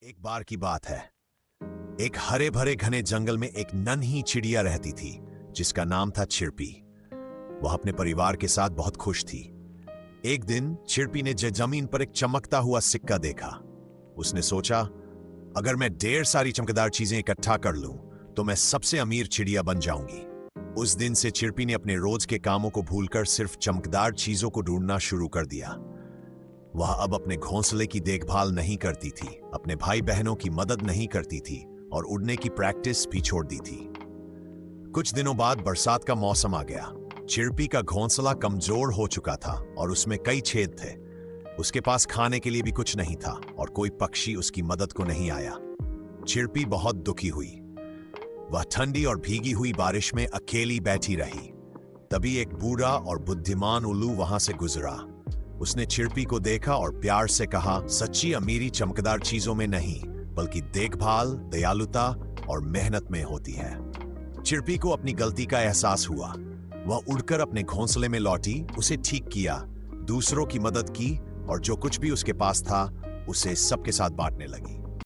एक बार की बात है। एक हरे भरे घने जंगल में एक नन्ही चिड़िया रहती थी जिसका नाम था चिरपी। वह अपने परिवार के साथ बहुत खुश थी। एक दिन चिरपी ने जमीन पर एक चमकता हुआ सिक्का देखा। उसने सोचा, अगर मैं ढेर सारी चमकदार चीजें इकट्ठा कर लूं तो मैं सबसे अमीर चिड़िया बन जाऊंगी। उस दिन से चिरपी ने अपने रोज के कामों को भूलकर सिर्फ चमकदार चीजों को ढूंढना शुरू कर दिया। वह अब अपने घोंसले की देखभाल नहीं करती थी, अपने भाई बहनों की मदद नहीं करती थी और उड़ने की प्रैक्टिस भी छोड़ दी थी। कुछ दिनों बाद बरसात का मौसम आ गया। चिरपी का घोंसला कमजोर हो चुका था और उसमें कई छेद थे। उसके पास खाने के लिए भी कुछ नहीं था और कोई पक्षी उसकी मदद को नहीं आया। चिरपी बहुत दुखी हुई। वह ठंडी और भीगी हुई बारिश में अकेली बैठी रही। तभी एक बूढ़ा और बुद्धिमान उल्लू वहां से गुजरा। उसने चिरपी को देखा और प्यार से कहा, सच्ची अमीरी चमकदार चीजों में नहीं बल्कि देखभाल, दयालुता और मेहनत में होती है। चिरपी को अपनी गलती का एहसास हुआ। वह उड़कर अपने घोंसले में लौटी, उसे ठीक किया, दूसरों की मदद की और जो कुछ भी उसके पास था उसे सबके साथ बांटने लगी।